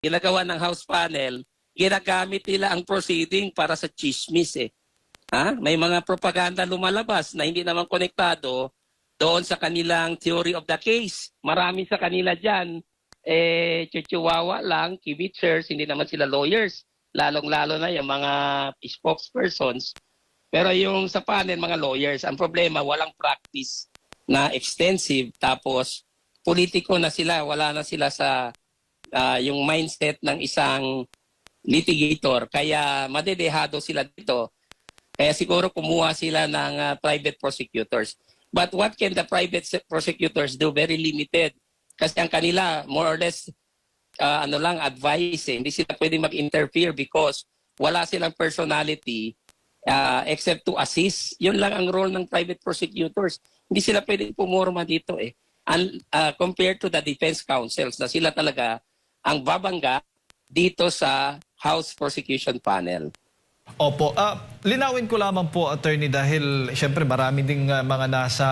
ginagawa ng House panel, ginagamit nila ang proceeding para sa chismis eh. Ha? May mga propaganda lumalabas na hindi naman konektado doon sa kanilang theory of the case. Marami sa kanila dyan, chuchuwawa lang, kibitzers, hindi naman sila lawyers. Lalong-lalo na yung mga spokespersons. Pero yung sa panel, mga lawyers, ang problema, walang practice na extensive. Tapos, politiko na sila, wala na sila sa yung mindset ng isang litigator. Kaya madedehado sila dito. Kaya siguro kumuha sila ng private prosecutors. But what can the private prosecutors do? Very limited. Kasi ang kanila, more or less, advice. Hindi sila pwede mag-interfere because wala silang personality except to assist. Yun lang ang role ng private prosecutors. Hindi sila pwede pumorma dito eh. Compared to the defense counsels na sila talaga ang babangga dito sa House Prosecution Panel. Opo. Linawin ko lamang po, Attorney, dahil siyempre marami ding mga nasa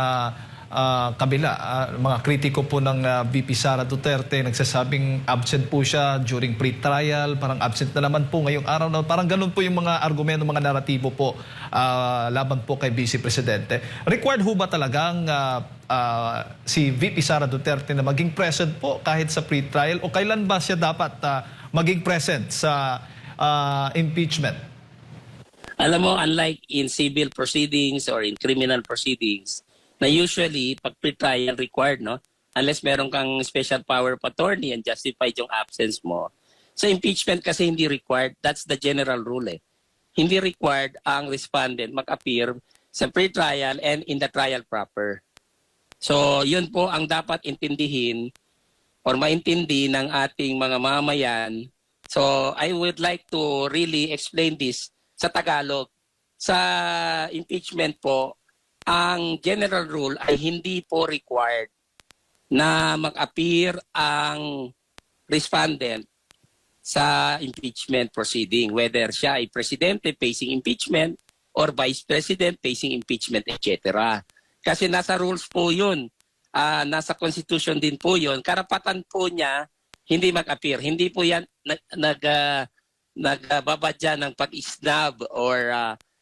kabila. Mga kritiko po ng VP Sara Duterte nagsasabing absent po siya during pre-trial. Parang absent na naman po ngayong araw na. Parang ganun po yung mga argumento, mga naratibo po laban po kay Vice Presidente. Required ho ba talagang si VP Sara Duterte na maging present po kahit sa pre-trial? O kailan ba siya dapat maging present sa impeachment? Alam mo, unlike in civil proceedings or in criminal proceedings, na usually, pag pre-trial required, no? Unless meron kang special power of attorney and justified yung absence mo. Sa impeachment kasi hindi required. That's the general rule eh. Hindi required ang respondent mag-appear sa pre-trial and in the trial proper. So, yun po ang dapat intindihin or maintindi ng ating mga mamayan. So, I would like to really explain this sa Tagalog. Sa impeachment po, ang general rule ay hindi po required na mag-appear ang respondent sa impeachment proceeding, whether siya ay presidente facing impeachment or vice president facing impeachment, etc. Kasi nasa rules po yun, nasa constitution din po yun, karapatan po niya hindi mag-appear. Hindi po yan nagbabadya ng pag-isnab or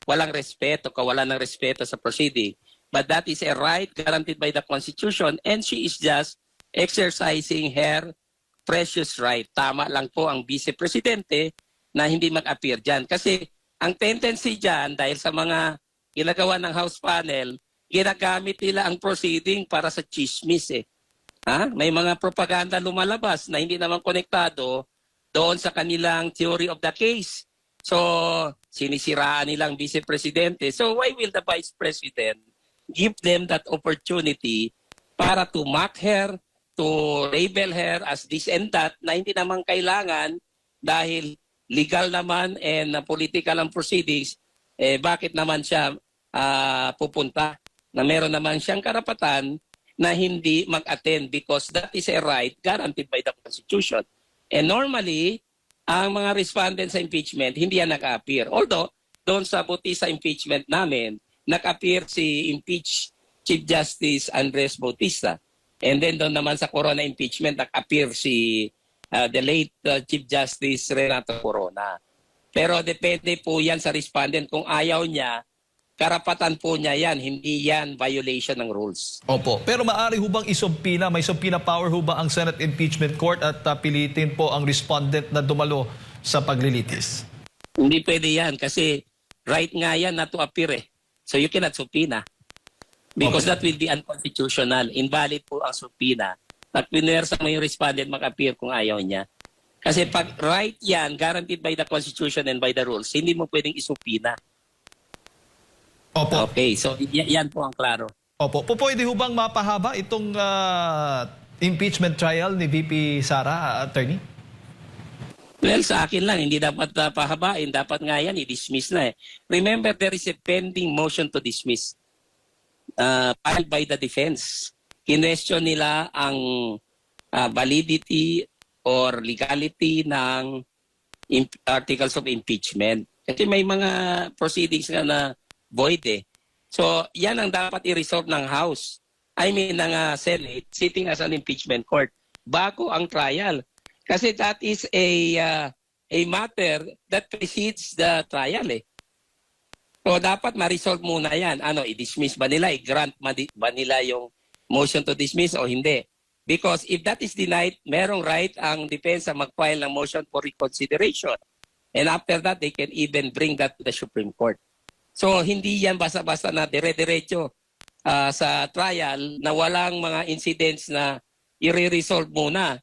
walang respeto, kawalan ng respeto sa proceeding. But that is a right guaranteed by the Constitution and she is just exercising her precious right. Tama lang po ang Vice Presidente na hindi mag-appear dyan. Kasi ang tendency dyan, dahil sa mga ginagawa ng House panel, ginagamit nila ang proceeding para sa chismis eh. May mga propaganda lumalabas na hindi naman konektado doon sa kanilang theory of the case. So, sinisiraan nilang Vice Presidente. So, why will the Vice President give them that opportunity para to mock her, to label her as this and that, na hindi naman kailangan dahil legal naman and political ang proceedings, bakit naman siya pupunta? Na meron naman siyang karapatan na hindi mag-attend because that is a right guaranteed by the Constitution. And normally, ang mga respondents sa impeachment, hindi yan nag-appear. Although, doon sa Bautista impeachment namin, nag-appear si impeached Chief Justice Andres Bautista. And then doon naman sa Corona impeachment, nag-appear si the late Chief Justice Renato Corona. Pero depende po yan sa respondent. Kung ayaw niya, karapatan po niya yan, hindi yan violation ng rules. Opo. Pero maaari ho bang isumpina, may subpoena power ho ba ang Senate Impeachment Court at pilitin po ang respondent na dumalo sa paglilitis? Hindi pwede yan kasi right nga yan not to appear eh. So you cannot subpoena. Because that will be unconstitutional. Invalid po ang subpoena. At pinuwersa mo yung respondent mag-appear kung ayaw niya. Kasi pag right yan, guaranteed by the Constitution and by the rules, hindi mo pwedeng isubpoena. Opo. Okay, so yan po ang klaro. Opo. Pwede ho bang mapahaba itong impeachment trial ni VP Sara, Attorney? Well, sa akin lang, hindi dapat pahabain. Dapat nga yan, i-dismiss na eh. Remember, there is a pending motion to dismiss filed by the defense. Kinwestiyon nila ang validity or legality ng articles of impeachment. Kasi may mga proceedings na void eh. So, yan ang dapat i-resolve ng House. I mean, ng Senate, sitting as an impeachment court, bago ang trial. Kasi that is a matter that precedes the trial eh. So dapat ma-resolve muna yan. Ano, i-dismiss ba nila? I-grant ba nila yung motion to dismiss o hindi? Because if that is denied, merong right ang depensa mag-file ng motion for reconsideration. And after that, they can even bring that to the Supreme Court. So hindi yan basta-basta na dire-diretso sa trial na walang mga incidents na i-resolve muna.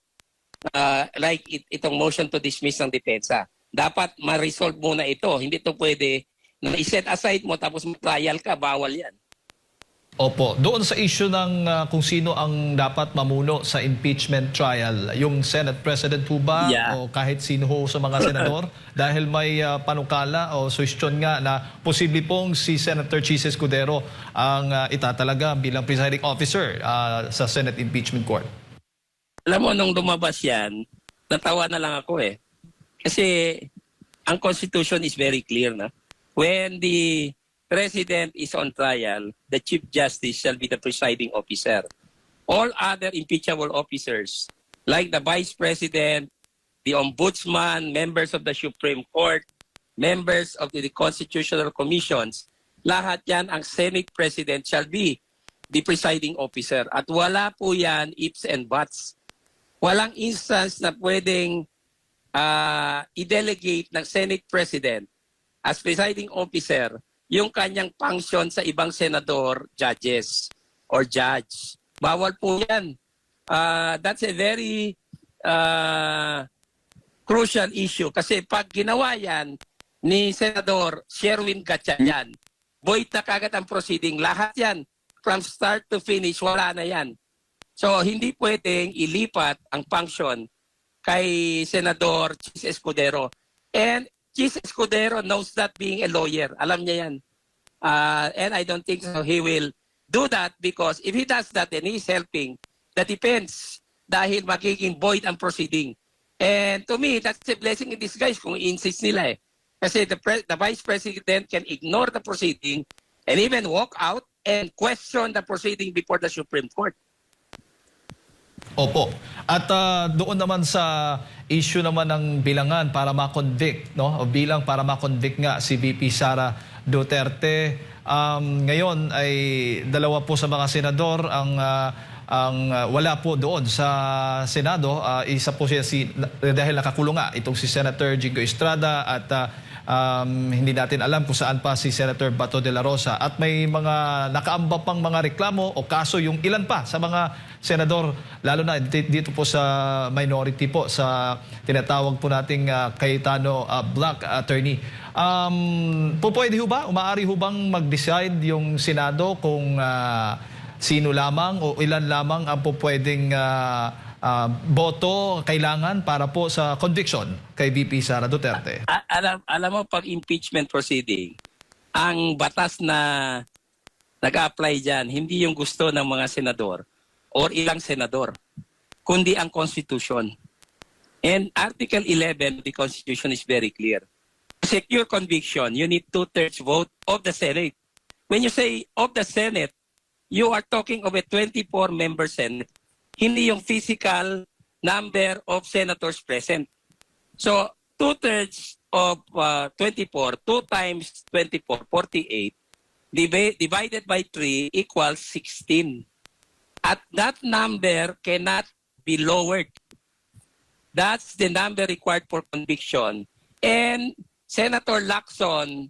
Like itong motion to dismiss ng depensa. Dapat ma-resolve muna ito. Hindi ito pwede na i-set aside mo tapos mag-trial ka. Bawal yan. Opo, doon sa issue ng kung sino ang dapat mamuno sa impeachment trial, yung Senate President po ba Yeah. o kahit sino ho sa mga senador? Dahil may panukala o suggestion nga na posible pong si Senator Chis Escudero ang itatalaga bilang presiding officer sa Senate Impeachment Court. Alam mo, nung lumabas yan, natawa na lang ako eh. Kasi ang Constitution is very clear na. When the President is on trial, the Chief Justice shall be the presiding officer. All other impeachable officers, like the Vice President, the Ombudsman, members of the Supreme Court, members of the Constitutional Commissions, lahat yan ang Senate President shall be the presiding officer. At wala po yan ifs and buts. Walang instance na pwedeng i-delegate ng Senate President as presiding officer yung kanyang function sa ibang senador, judges, or judge. Bawal po yan. That's a very crucial issue. Kasi pag ginawa yan ni Senador Sherwin Gatchalian, void na kagad ang proceeding. Lahat yan, from start to finish, wala na yan. So, hindi pwedeng ilipat ang function kay Senador Chis Escudero. And Chis Escudero knows that being a lawyer. Alam niya yan. And I don't think so he will do that because if he does that, then he's helping the defense dahil magiging void ang proceeding. And to me, that's a blessing in disguise kung i-insist nila eh. Kasi the Vice President can ignore the proceeding and even walk out and question the proceeding before the Supreme Court. Opo. At doon naman sa issue naman ng bilangan para ma-convict, no? O bilang para ma-convict nga si VP Sara Duterte. Ngayon ay dalawa po sa mga senador ang wala po doon sa Senado. Isa po siya dahil nakakulong nga itong si Senator Jingo Estrada at hindi natin alam kung saan pa si Senator Bato de la Rosa. At may mga nakaamba pang mga reklamo o kaso yung ilan pa sa mga senador, lalo na dito po sa minority po, sa tinatawag po nating Cayetano Black attorney. Pwede ho ba? Umaari ho bang mag-decide yung Senado kung sino lamang o ilan lamang ang po pwedeng boto kailangan para po sa conviction kay VP Sara Duterte? Alam mo, pag impeachment proceeding, ang batas na nag-apply dyan, hindi yung gusto ng mga senador or ilang senador, kundi ang Constitution. And Article 11 of the Constitution is very clear. To secure conviction, you need 2/3 vote of the Senate. When you say of the Senate, you are talking of a 24-member Senate, hindi yung physical number of senators present. So, 2/3 of 24, 2 times 24, 48, divided by 3 equals 16. At that number cannot be lowered. That's the number required for conviction. And Senator Lacson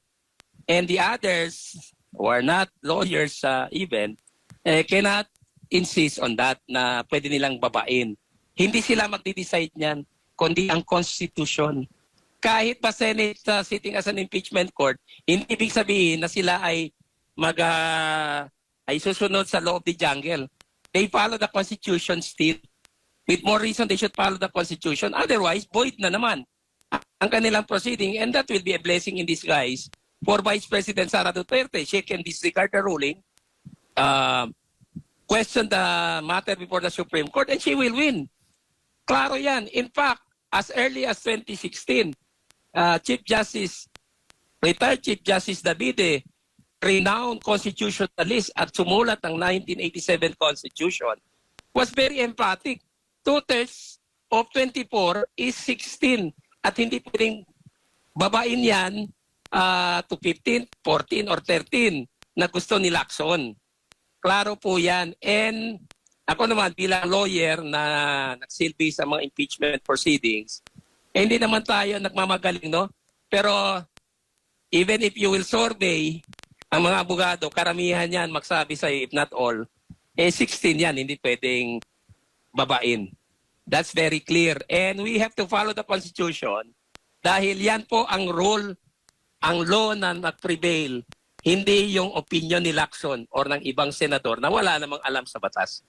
and the others who are not lawyers even cannot insist on that na pwede nilang babain. Hindi sila magde-decide niyan, kundi ang Constitution. Kahit pa Senate sitting as an impeachment court, hindi ibig sabihin na sila ay ay susunod sa law of the jungle. They follow the Constitution still. With more reason, they should follow the Constitution. Otherwise, void na naman ang kanilang proceeding, and that will be a blessing in disguise for Vice President Sara Duterte. She can disregard the ruling, question the matter before the Supreme Court, and she will win. Klaro yan. In fact, as early as 2016, retired Chief Justice Davide, renowned constitutionalist at sumulat ng 1987 Constitution, was very emphatic. 2/3 of 24 is 16 at hindi pwedeng babain yan to 15, 14, or 13 na gusto ni Lacson. Klaro po yan. And ako naman bilang lawyer na nagsilbi sa mga impeachment proceedings, hindi naman tayo nagmamagaling, no? Pero even if you will survey ang mga abogado, karamihan yan magsabi sa if not all, 16 yan, hindi pwedeng babain. That's very clear. And we have to follow the Constitution dahil yan po ang rule, ang law na nag-prevail, hindi yung opinion ni Lacson or ng ibang senador na wala namang alam sa batas.